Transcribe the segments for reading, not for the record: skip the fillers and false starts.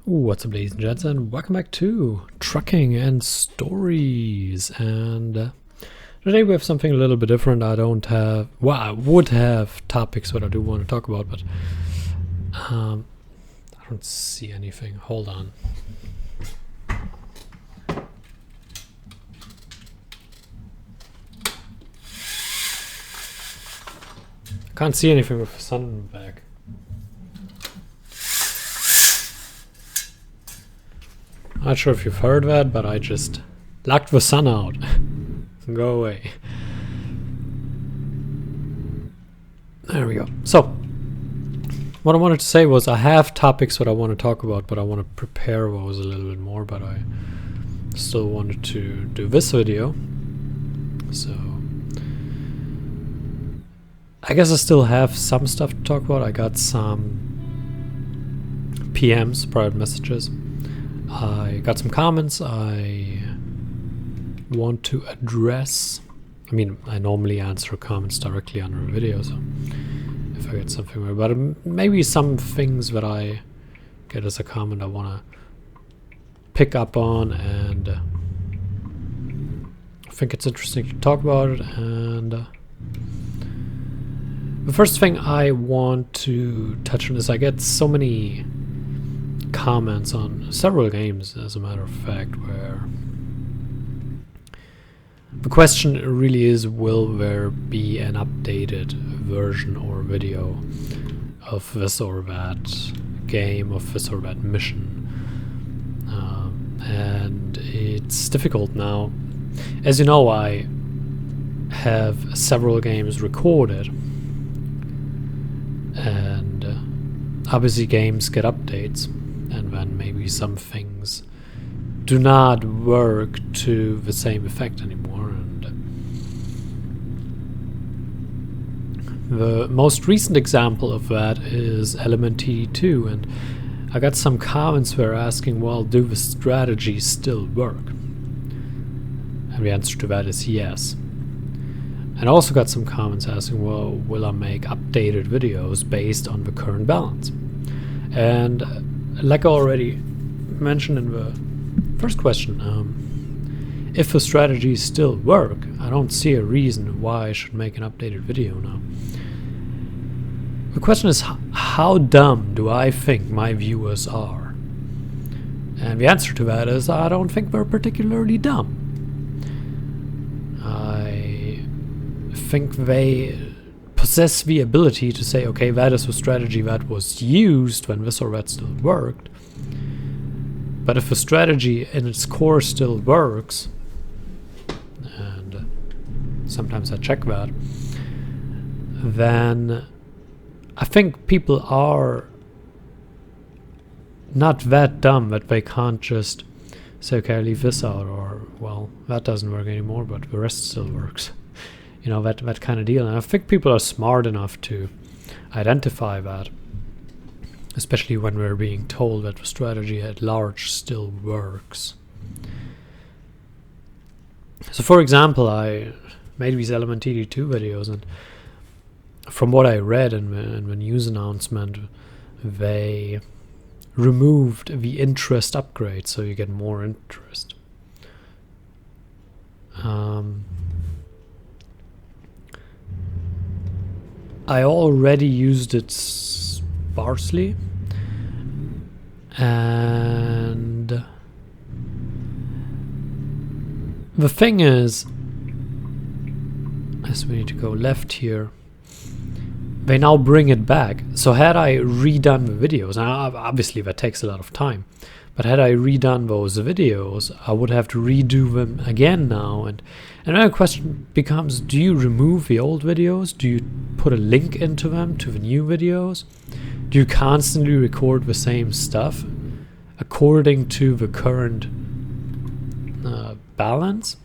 What's up, ladies and gents, and welcome back to Trucking and Stories. And today we have something a little bit different. I don't have, well, I would have topics that I do want to talk about, but I don't see anything. Hold on. I can't see anything with the sun in the back. Not sure if you've heard that, but I just locked the sun out. Go away. There we go. So, what I wanted to say was I have topics that I want to talk about, but I want to prepare those a little bit more, but I still wanted to do this video. So, I guess I still have some stuff to talk about. I got some PMs, private messages. I got some comments I want to address. I mean, I normally answer comments directly under a video, so if I get something, but maybe some things that I get as a comment I want to pick up on, and I think it's interesting to talk about it. And the first thing I want to touch on is I get so many comments on several games, as a matter of fact, where the question really is, will there be an updated version or video of this or that game, of this or that mission? And it's difficult now. As you know, I have several games recorded, and obviously games get updates, and then maybe some things do not work to the same effect anymore. And the most recent example of that is Element TD2, and I got some comments where asking, well, do the strategies still work? And the answer to that is yes. And I also got some comments asking, well, will I make updated videos based on the current balance? And like I already mentioned in the first question, if the strategies still work, I don't see a reason why I should make an updated video now. The question is, how dumb do I think my viewers are? And the answer to that is, I don't think they're particularly dumb. I think they possess the ability to say, okay, that is a strategy that was used when this or that still worked. But if a strategy in its core still works, and sometimes I check that, then I think people are not that dumb that they can't just say, okay, I leave this out, or, well, that doesn't work anymore, but the rest still works. You know, that kind of deal. And I think people are smart enough to identify that, especially when we're being told that the strategy at large still works. So, for example, I made these Element TD2 videos, and from what I read in the news announcement, they removed the interest upgrade, so you get more interest. I already used it sparsely, and the thing is, as we need to go left here, they now bring it back. So had I redone the videos, and obviously that takes a lot of time, but had I redone those videos, I would have to redo them again now. And another question becomes, do you remove the old videos? Do you put a link into them to the new videos? Do you constantly record the same stuff according to the current balance?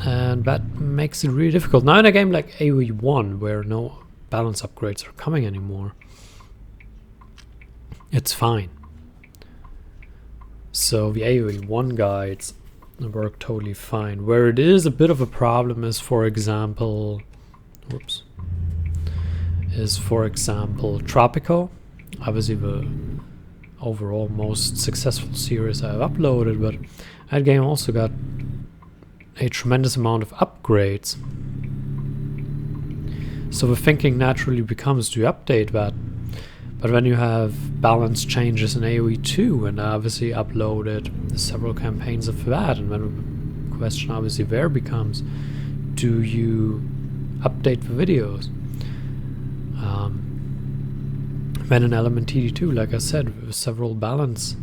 And that makes it really difficult. Now in a game like AoE 1, where no balance upgrades are coming anymore, it's fine. So the AoE 1 guides work totally fine. Where it is a bit of a problem is, for example, Tropico. obviously the overall most successful series I've uploaded, but that game also got a tremendous amount of upgrades. So the thinking naturally becomes to update that. But when you have balance changes in AoE 2, and I obviously uploaded several campaigns of that, and then the question obviously there becomes, do you update the videos? Then in Element TD2, like I said, several balance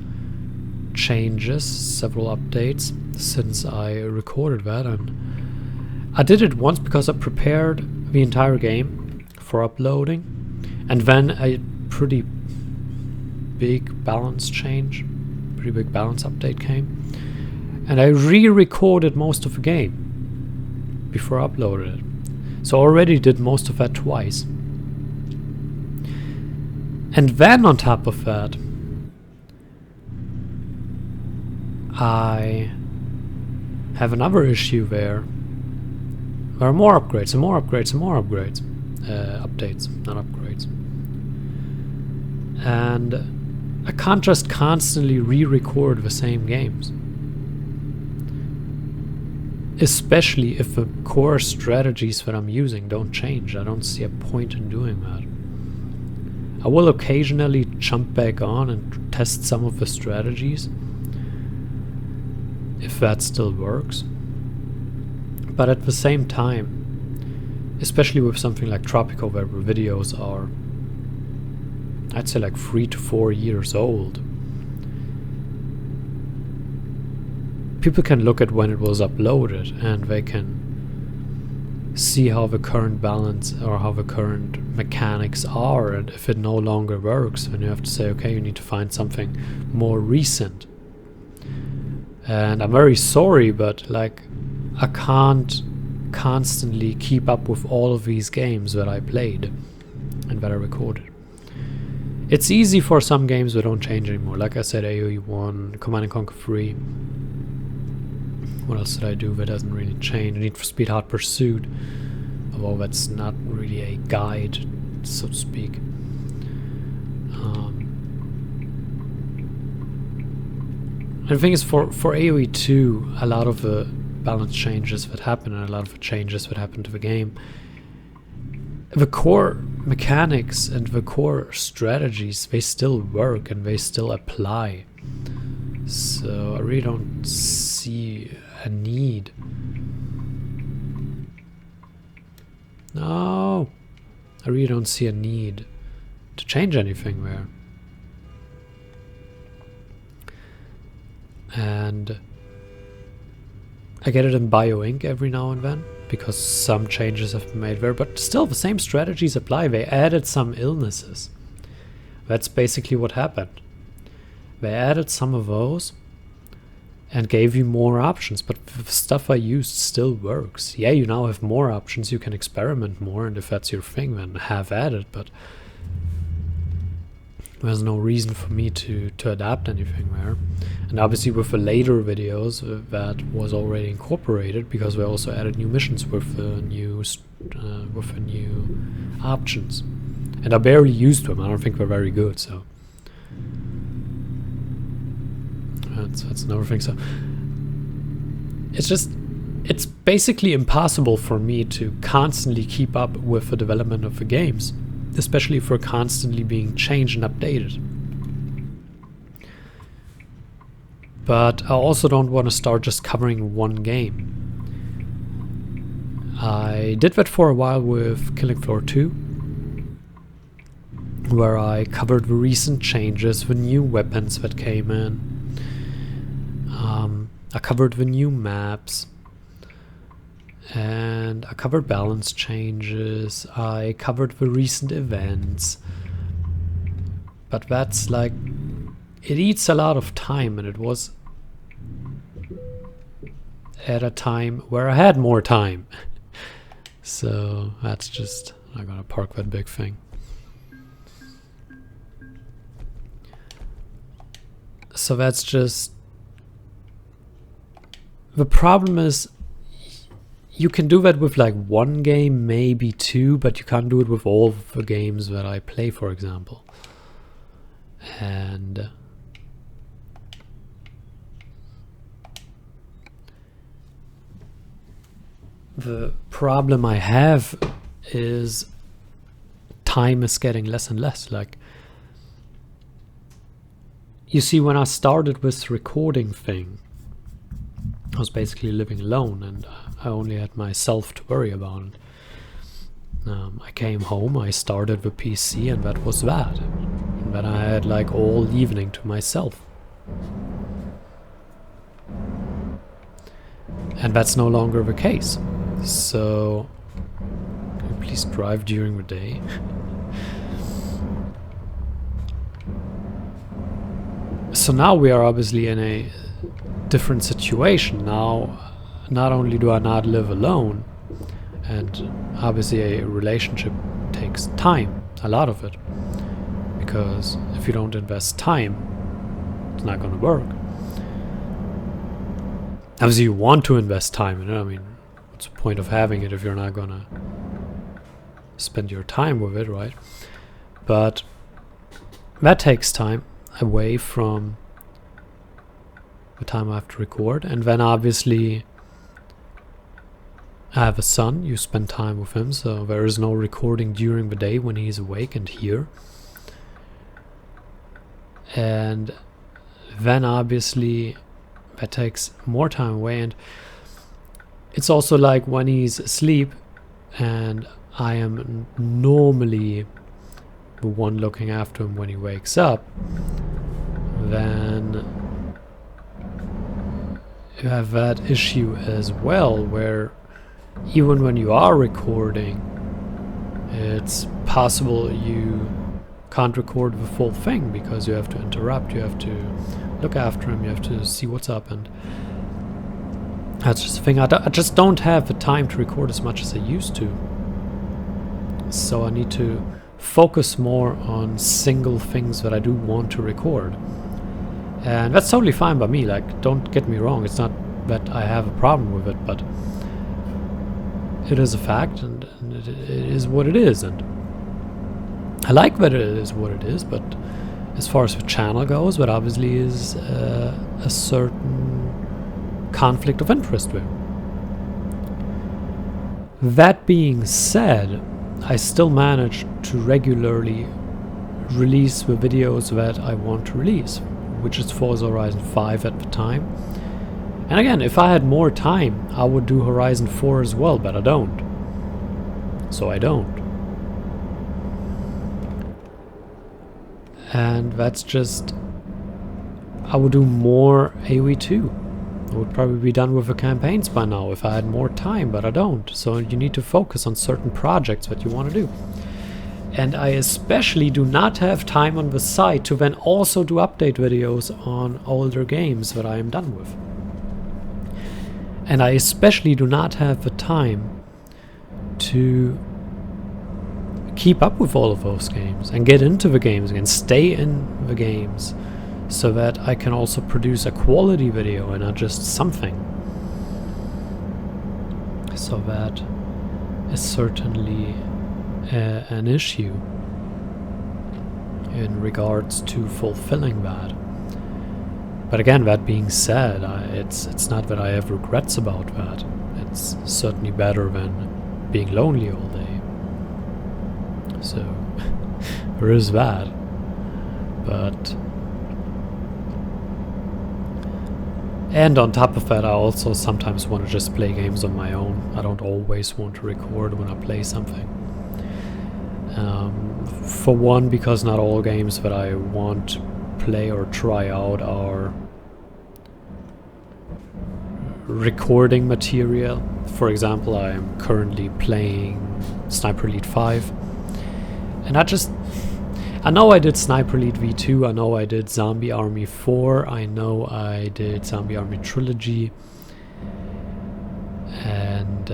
changes, several updates since I recorded that, and I did it once because I prepared the entire game for uploading, and then a pretty big balance change, pretty big balance update came, and I re-recorded most of the game before I uploaded it. So I already did most of that twice. And then on top of that, I have another issue there. There are more upgrades and more upgrades and more upgrades. Updates, not upgrades. And I can't just constantly re-record the same games. Especially if the core strategies that I'm using don't change. I don't see a point in doing that. I will occasionally jump back on and test some of the strategies, if that still works. But at the same time, especially with something like Tropico, where the videos are, I'd say like 3 to 4 years old, people can look at when it was uploaded and they can see how the current balance or how the current mechanics are, and if it no longer works, then you have to say, okay, you need to find something more recent. And I'm very sorry, but like, I can't constantly keep up with all of these games that I played and that I recorded. It's easy for some games that don't change anymore, like I said, AoE 1, Command & Conquer 3. What else did I do that doesn't really change? Need for Speed Hot Pursuit, although that's not really a guide, so to speak. And the thing is, for AoE 2, a lot of the balance changes that happen and a lot of the changes that happen to the game, the core mechanics and the core strategies, they still work and they still apply. So I really don't see a need. No, I really don't see a need to change anything there. And I get it in BioInc every now and then, because some changes have been made there, but still the same strategies apply. They added some illnesses. That's basically what happened. They added some of those and gave you more options, but the stuff I used still works. Yeah, you now have more options, you can experiment more, and if that's your thing, then have at it, but there's no reason for me to adapt anything there. And obviously with the later videos, that was already incorporated, because we also added new missions with the new options. And I barely used them, I don't think they're very good, so that's another thing. So it's basically impossible for me to constantly keep up with the development of the games, especially if they're constantly being changed and updated. But I also don't want to start just covering one game. I did that for a while with Killing Floor 2, where I covered the recent changes, the new weapons that came in. I covered the new maps, and I covered balance changes, I covered the recent events, but that's like, it eats a lot of time, and it was at a time where I had more time. So that's just, I'm gonna park that big thing. So that's just, the problem is, you can do that with like one game, maybe two, but you can't do it with all of the games that I play, for example. And the problem I have is time is getting less and less. Like, you see, when I started this recording thing, I was basically living alone and I only had myself to worry about it. I came home, I started the PC, and that was that. And then I had like all evening to myself. And that's no longer the case. So, can you please drive during the day? So now we are obviously in a different situation. Now, not only do I not live alone, and obviously a relationship takes time, a lot of it, because if you don't invest time, it's not going to work. Obviously you want to invest time in it. I mean, what's the point of having it if you're not going to spend your time with it, right? But that takes time away from the time I have to record. And then obviously I have a son, you spend time with him, so there is no recording during the day when he's awake and here. And then obviously that takes more time away, and it's also like when he's asleep and I am normally the one looking after him when he wakes up, then you have that issue as well, where even when you are recording, it's possible you can't record the full thing because you have to interrupt, you have to look after him, you have to see what's up, and that's just the thing. I just don't have the time to record as much as I used to. So I need to focus more on single things that I do want to record. And that's totally fine by me, like, don't get me wrong, it's not that I have a problem with it, but it is a fact, and it is what it is, and I like that it is what it is. But as far as the channel goes, that obviously is a certain conflict of interest there. That being said, I still manage to regularly release the videos that I want to release, which is Forza Horizon 5 at the time. And again, if I had more time, I would do Horizon 4 as well, but I don't. So I don't. And that's just... I would do more AoE2. I would probably be done with the campaigns by now if I had more time, but I don't. So you need to focus on certain projects that you want to do. And I especially do not have time on the side to then also do update videos on older games that I am done with. And I especially do not have the time to keep up with all of those games and get into the games again, stay in the games, so that I can also produce a quality video and not just something. So that is certainly an issue in regards to fulfilling that. But again, that being said, it's not that I have regrets about that. It's certainly better than being lonely all day. So there is that. But and on top of that, I also sometimes want to just play games on my own. I don't always want to record when I play something. For one, because not all games that I want to play or try out are recording material. For example, I am currently playing Sniper Elite 5, and I know I did Sniper Elite V2, I know I did Zombie Army 4, I know I did Zombie Army Trilogy, and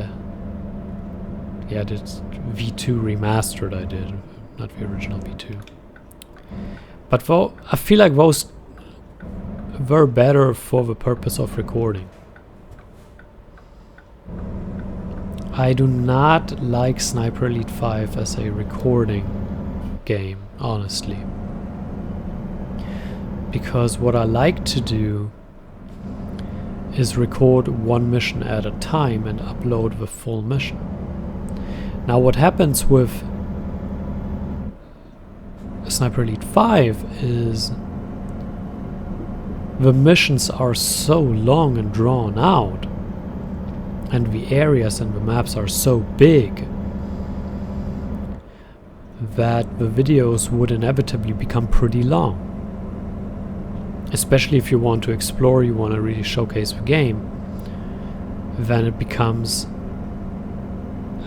yeah, I did V2 Remastered, I did, not the original V2. But I feel like those were better for the purpose of recording. I do not like Sniper Elite 5 as a recording game, honestly. Because what I like to do is record one mission at a time and upload the full mission. Now what happens with Sniper Elite 5 is the missions are so long and drawn out, and the areas and the maps are so big that the videos would inevitably become pretty long. Especially if you want to explore, you want to really showcase the game, then it becomes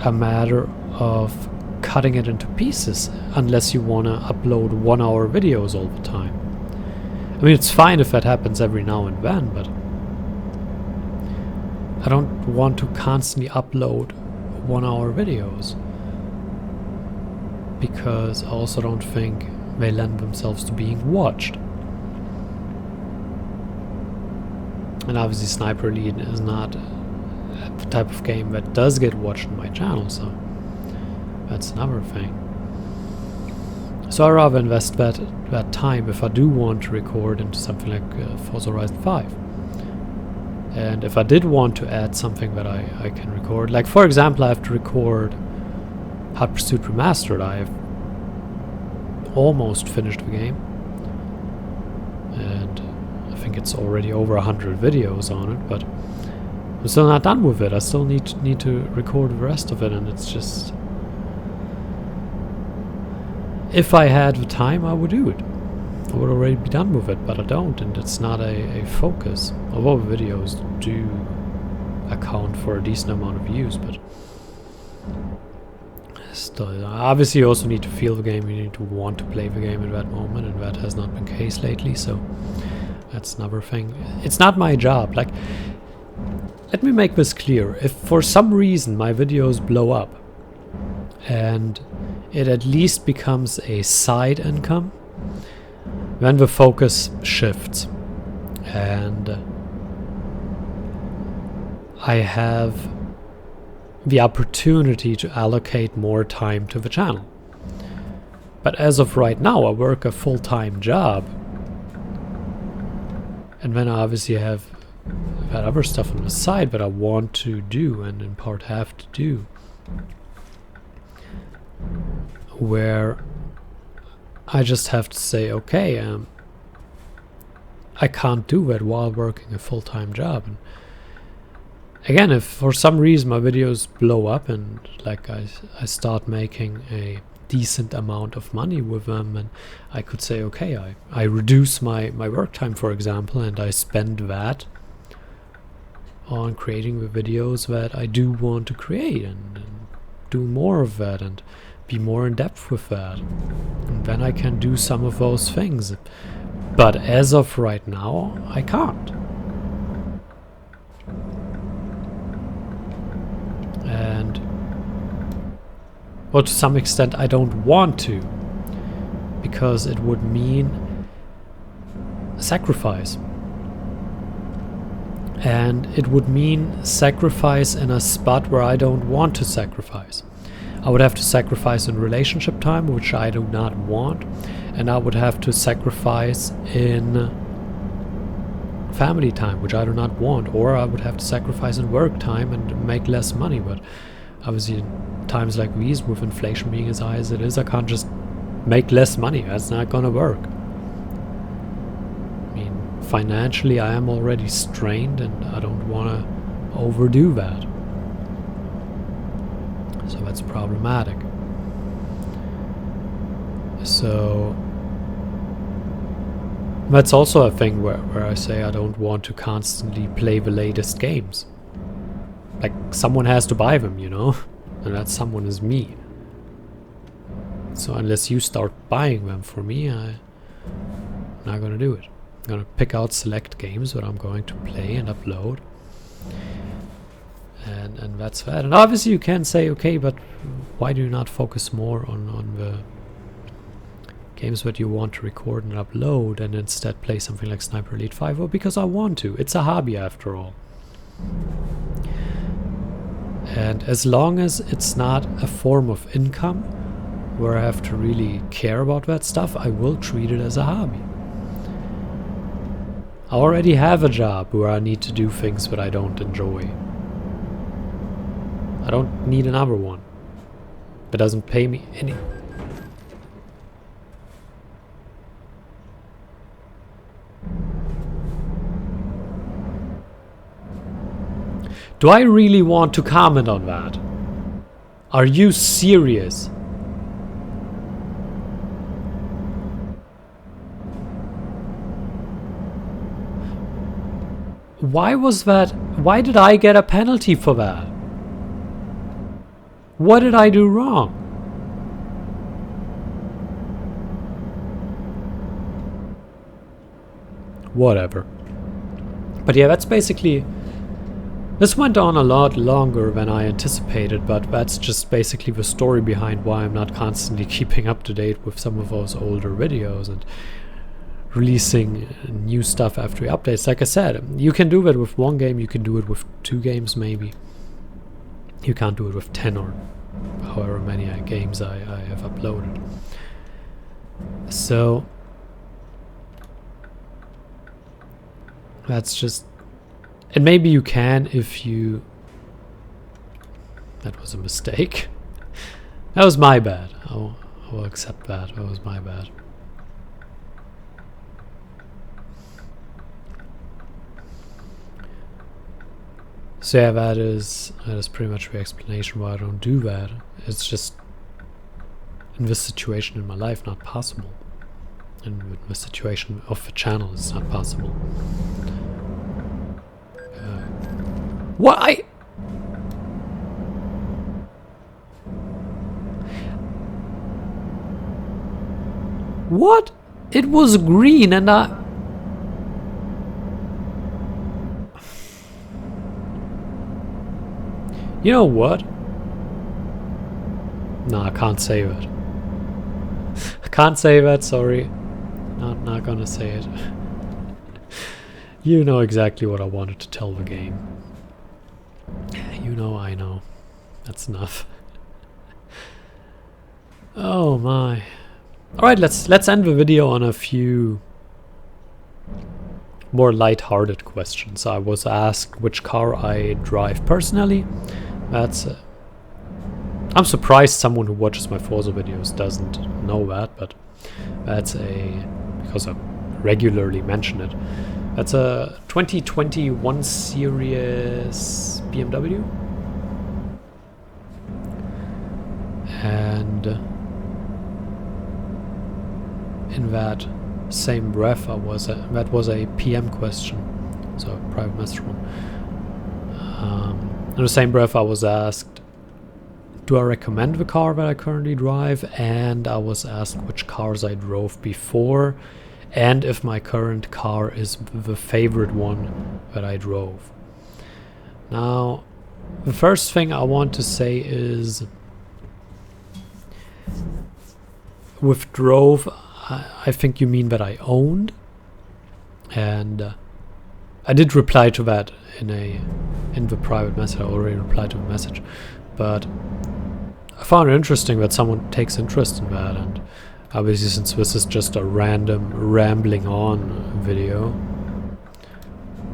a matter of cutting it into pieces, unless you want to upload 1 hour videos all the time. I mean, it's fine if that happens every now and then, but I don't want to constantly upload 1 hour videos, because I also don't think they lend themselves to being watched. And obviously Sniper Elite is not the type of game that does get watched on my channel, so that's another thing. So I rather invest that time if I do want to record into something like Forza Horizon 5. And if I did want to add something that I can record, like for example I have to record Hot Pursuit Remastered. I've almost finished the game, and I think it's already over 100 videos on it, but I'm still not done with it. I still need to record the rest of it, and it's just, if I had the time I would do it. I would already be done with it, but I don't, and it's not a focus. Although the videos do account for a decent amount of views, but still, obviously you also need to feel the game, you need to want to play the game at that moment, and that has not been the case lately, so that's another thing. It's not my job. Like, let me make this clear. If for some reason my videos blow up and it at least becomes a side income, then the focus shifts and I have the opportunity to allocate more time to the channel. But as of right now, I work a full-time job, and then I obviously have that other stuff on the side that I want to do and in part have to do, where I just have to say, okay, I can't do that while working a full-time job. And again, if for some reason my videos blow up and like I start making a decent amount of money with them, and I could say, okay, I reduce my work time, for example, and I spend that on creating the videos that I do want to create, and do more of that and be more in depth with that, and then I can do some of those things. But as of right now, I can't. And well, to some extent I don't want to, because it would mean sacrifice. And it would mean sacrifice in a spot where I don't want to sacrifice. I would have to sacrifice in relationship time, which I do not want, and I would have to sacrifice in family time, which I do not want, or I would have to sacrifice in work time and make less money. But obviously in times like these, with inflation being as high as it is, I can't just make less money. That's not gonna work. I mean, financially I am already strained, and I don't want to overdo that. So that's problematic. So that's also a thing where I say I don't want to constantly play the latest games. Like, someone has to buy them, you know? And that someone is me. So unless you start buying them for me, I'm not gonna do it. I'm gonna pick out select games that I'm going to play and upload. And that's that. And obviously you can say, okay, but why do you not focus more on the games that you want to record and upload, and instead play something like Sniper Elite 5? Well, because I want to. It's a hobby after all. And as long as it's not a form of income where I have to really care about that stuff, I will treat it as a hobby. I already have a job where I need to do things that I don't enjoy. I don't need another one that doesn't pay me any. Do I really want to comment on that? Are you serious? Why was that? Why did I get a penalty for that? What did I do wrong? Whatever. But yeah, that's basically... This went on a lot longer than I anticipated, but that's just basically the story behind why I'm not constantly keeping up to date with some of those older videos and releasing new stuff after updates. Like I said, you can do that with one game, you can do it with 2 games maybe. You can't do it with 10 or however many games I have uploaded. So that's just... And maybe you can if you... That was a mistake. That was my bad. I will accept that. That was my bad. So yeah, that is pretty much the explanation why I don't do that. It's just in this situation in my life not possible. And with the situation of the channel it's not possible. What? What? It was green and I... You know what? No, I can't say that. I can't say that, sorry. Not gonna say it. You know exactly what I wanted to tell the game. You know, I know. That's enough. Oh my. Alright, let's end the video on a few more light-hearted questions. I was asked which car I drive personally. That's I'm surprised someone who watches my Forza videos doesn't know that, but that's because I regularly mention it. That's a 2021 Series BMW. And in that same breath, that was a PM question, so a private message one. In the same breath, I was asked, do I recommend the car that I currently drive? And I was asked which cars I drove before, and if my current car is the favorite one that I drove. Now, the first thing I want to say is, with drove, I think you mean that I owned, and I did reply to that in the private message. I already replied to the message, but I found it interesting that someone takes interest in that, and obviously since this is just a random rambling on video,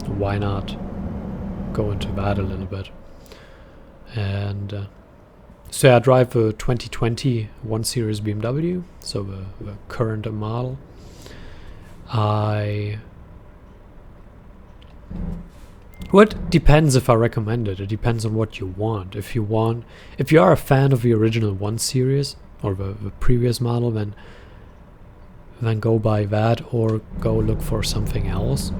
why not go into that a little bit. And so yeah, I drive a 2020 1 Series BMW, so the current model. What depends if I recommend it. It depends on what you want. If you are a fan of the original 1 Series or the previous model, then go buy that or go look for something else,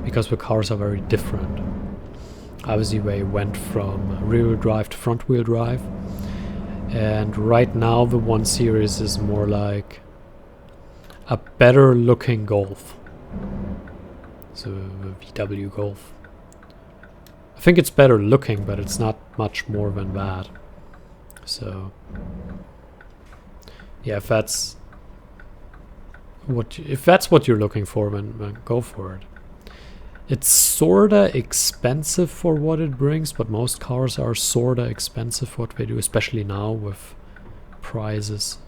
because the cars are very different. Obviously they went from rear-wheel drive to front-wheel drive, and right now the 1 Series is more like a better looking Golf. So the VW Golf. I think it's better looking, but it's not much more than that. So yeah, if that's what you're looking for, then go for it. It's sorta expensive for what it brings, but most cars are sorta expensive for what they do, especially now with prices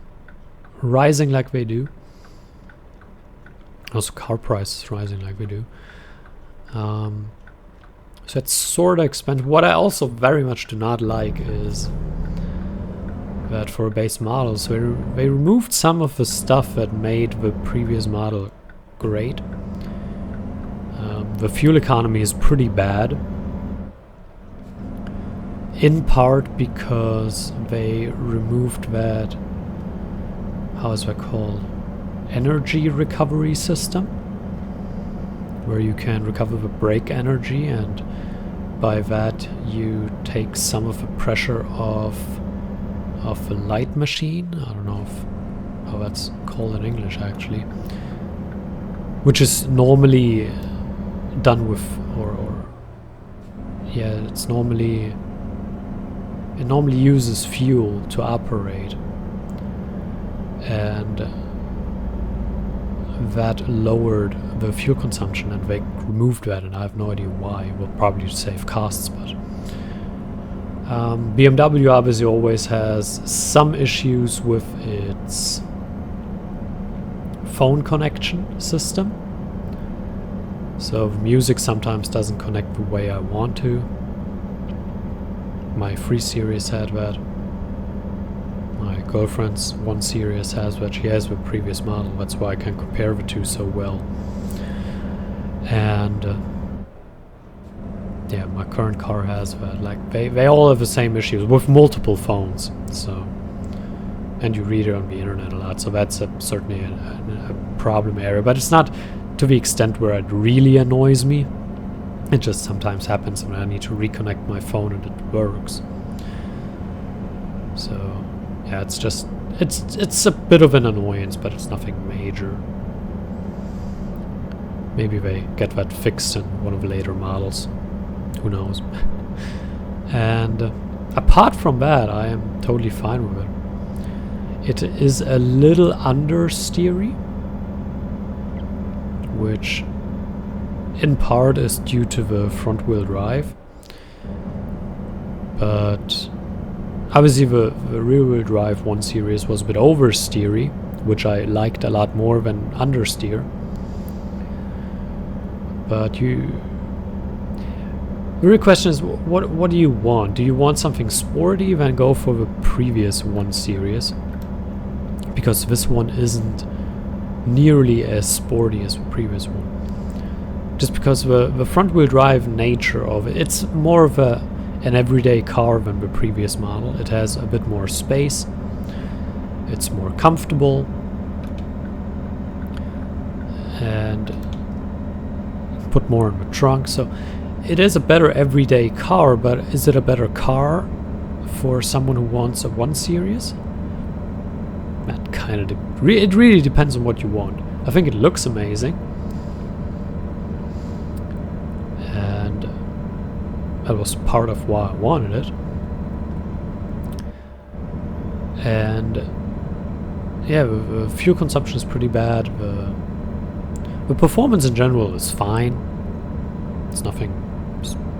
rising like they do. Also car prices rising like we do. So it's sort of expensive. What I also very much do not like is that for base models, they removed some of the stuff that made the previous model great. The fuel economy is pretty bad, in part because they removed that, how is that called, energy recovery system, where you can recover the brake energy, and by that you take some of the pressure off of the light machine. I don't know how that's called in English actually, which is normally done with, yeah, it normally uses fuel to operate, and that lowered the fuel consumption, and they removed that, and I have no idea why. Well, probably to save costs, but BMW obviously always has some issues with its phone connection system, so music sometimes doesn't connect the way I want to. My 3 Series had that. My girlfriend's 1 Series has that. She has the previous model, that's why I can compare the two so well. And yeah, my current car has that. Like they all have the same issues with multiple phones. So, and you read it on the internet a lot, so that's certainly a problem area. But it's not to the extent where it really annoys me. It just sometimes happens when I need to reconnect my phone and it works. So yeah, it's just it's a bit of an annoyance, but it's nothing major. Maybe they get that fixed in one of the later models. Who knows? And apart from that, I am totally fine with it. It is a little understeery, which in part is due to the front wheel drive, but obviously the rear wheel drive 1 Series was a bit oversteery, which I liked a lot more than understeer. But the real question is, what do you want? Do you want something sporty? Then go for the previous 1 Series, because this one isn't nearly as sporty as the previous one. Just because the front wheel drive nature of it, it's more of an everyday car than the previous model. It has a bit more space, it's more comfortable, and put more in the trunk. So it is a better everyday car, but is it a better car for someone who wants a 1 Series? That kind of it really depends on what you want. I think it looks amazing, and that was part of why I wanted it. And yeah, the fuel consumption is pretty bad. The performance in general is fine. It's nothing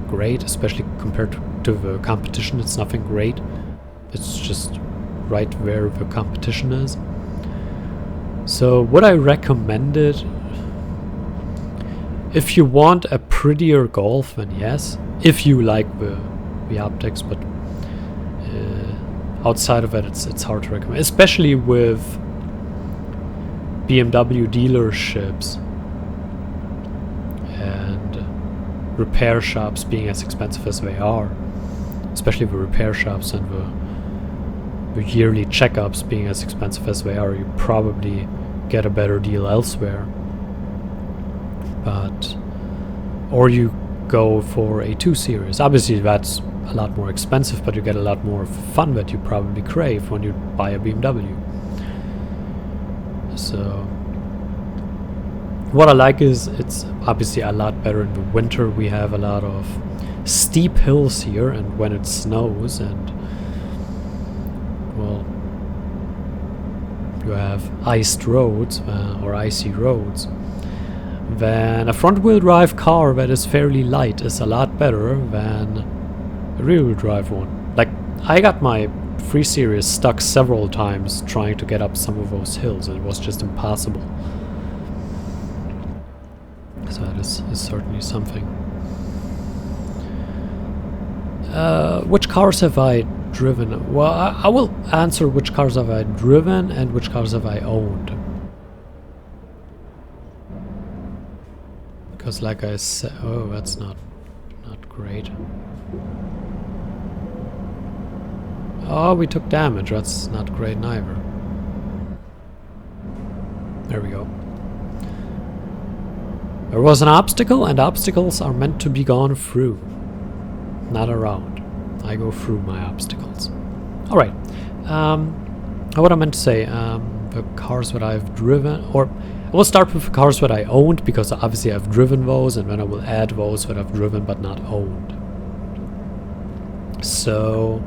great, especially compared to the competition. It's nothing great. It's just right where the competition is. So would I recommend it? If you want a prettier Golf, then yes. If you like the optics, but outside of it, it's hard to recommend. Especially with BMW dealerships and repair shops being as expensive as they are. Especially the repair shops and the yearly checkups being as expensive as they are, you probably get a better deal elsewhere. Or you go for a 2 Series. Obviously that's a lot more expensive, but you get a lot more fun that you probably crave when you buy a BMW. So what I like is it's obviously a lot better in the winter. We have a lot of steep hills here, and when it snows and, well, you have iced roads or icy roads, then a front-wheel drive car that is fairly light is a lot better than a rear-wheel drive one. Like, I got my 3 Series stuck several times trying to get up some of those hills, and it was just impossible. So that is certainly something. Which cars have I driven? Well, I will answer which cars have I driven and which cars have I owned. Because like I said... Oh, that's not great. Oh, we took damage. That's not great neither. There we go. There was an obstacle, and obstacles are meant to be gone through, not around. I go through my obstacles. Alright. What I meant to say, the cars that I've driven, or I will start with the cars that I owned, because obviously I've driven those, and then I will add those that I've driven but not owned. So,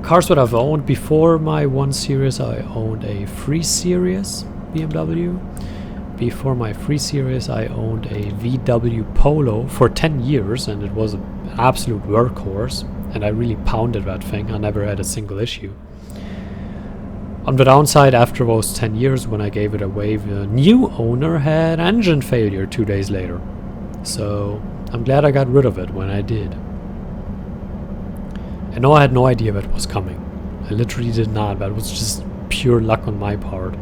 cars that I've owned before my 1 Series, I owned a 3 Series BMW. Before my 3 Series, I owned a VW Polo for 10 years, and it was an absolute workhorse, and I really pounded that thing. I never had a single issue. On the downside, after those 10 years, when I gave it away, the new owner had engine failure 2 days later. So, I'm glad I got rid of it when I did. And no, I had no idea that was coming. I literally did not. That was just pure luck on my part.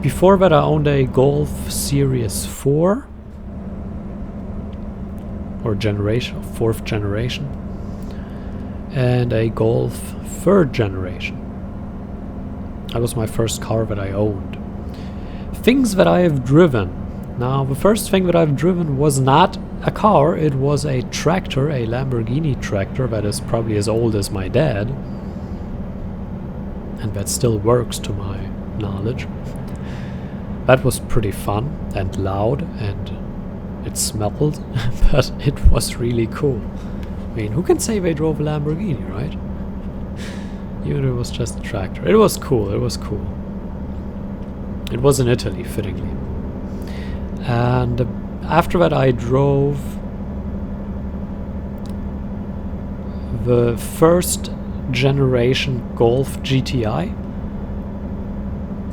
Before that, I owned a Golf Series 4. Or generation, 4th generation. And a Golf 3rd generation. That was my first car that I owned. Things that I have driven. Now, the first thing that I've driven was not a car, it was a tractor, a Lamborghini tractor that is probably as old as my dad. And that still works to my knowledge. That was pretty fun and loud, and it smelled, but it was really cool. I mean, who can say they drove a Lamborghini, right? Even if it was just a tractor. It was cool, it was cool. It was in Italy, fittingly. And after that I drove the 1st generation Golf GTI.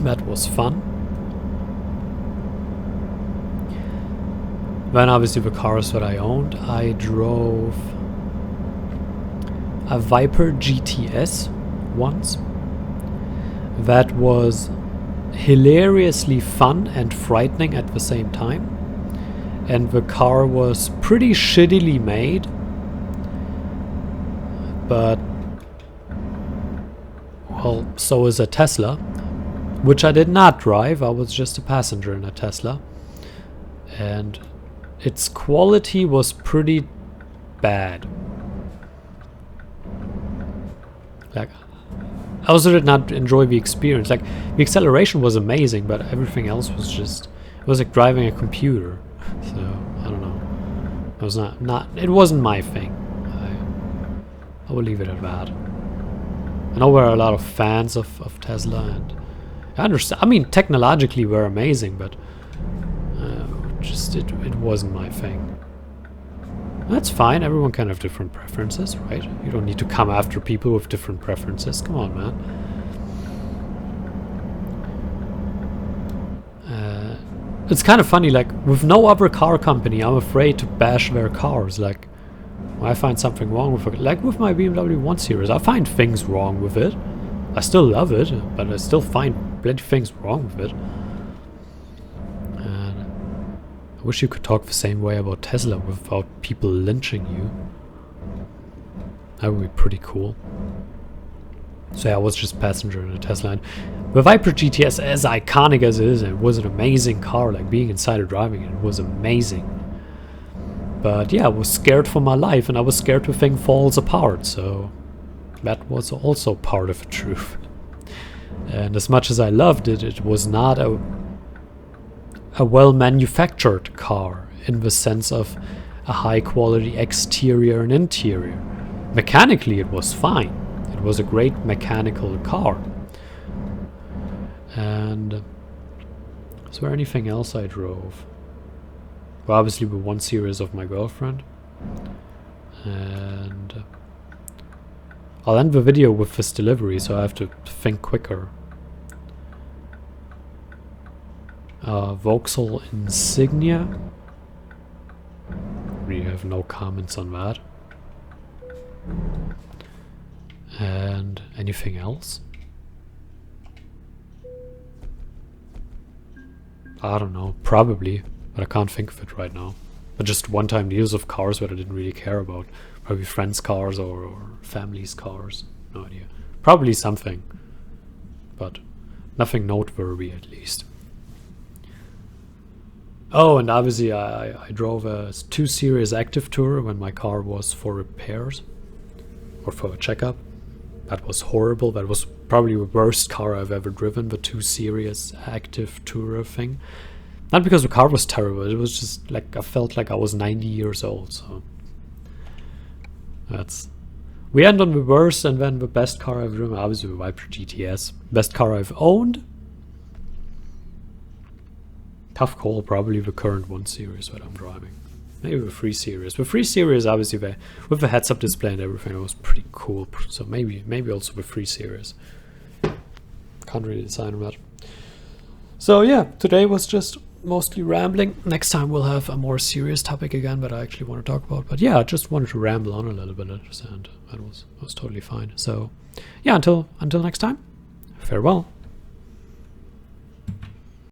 That was fun. Then obviously the cars that I owned, I drove a Viper GTS once. That was hilariously fun and frightening at the same time. And the car was pretty shittily made. But, well, so is a Tesla, which I did not drive. I was just a passenger in a Tesla. And its quality was pretty bad. Like, I also did not enjoy the experience. Like, the acceleration was amazing, but everything else was just... It was like driving a computer. So, I don't know. It was not it wasn't my thing. I will leave it at that. I know there are a lot of fans of Tesla, and I understand. I mean, technologically we're amazing, but just it wasn't my thing. That's fine. Everyone can have different preferences, right? You don't need to come after people with different preferences. Come on, man. It's kind of funny, like, with no other car company, I'm afraid to bash their cars. Like, when I find something wrong with it, like with my BMW 1 Series, I find things wrong with it. I still love it, but I still find plenty of things wrong with it. And I wish you could talk the same way about Tesla without people lynching you. That would be pretty cool. So yeah, I was just a passenger in a Tesla. And the Viper GTS, as iconic as it is, it was an amazing car. Like, being inside and driving it was amazing. But yeah, I was scared for my life, and I was scared the thing falls apart. So that was also part of the truth. And as much as I loved it, it was not a well-manufactured car in the sense of a high-quality exterior and interior. Mechanically, it was fine. It was a great mechanical car. And is there anything else I drove? Well, obviously the 1 Series of my girlfriend. And I'll end the video with this delivery, so I have to think quicker. Vauxhall Insignia. We have no comments on that. And anything else? I don't know, probably, but I can't think of it right now. But just one-time deals of cars that I didn't really care about. Probably friends' cars or family's cars. No idea. Probably something, but nothing noteworthy at least. Oh, and obviously I drove a 2 Series Active Tourer when my car was for repairs or for a checkup. That was horrible. That was probably the worst car I've ever driven, the 2 Series Active Tourer thing. Not because the car was terrible, it was just like I felt like I was 90 years old, so that's... We end on the worst, and then the best car I've driven, obviously the Viper GTS. Best car I've owned? Tough call, probably the current 1 Series that I'm driving. Maybe the 3 Series. The 3 Series, obviously, with the heads-up display and everything, it was pretty cool. So maybe also the 3 Series. Can't really decide on that. So yeah, today was just mostly rambling. Next time we'll have a more serious topic again that I actually want to talk about. But yeah, I just wanted to ramble on a little bit, and that was totally fine. So yeah, until next time, farewell.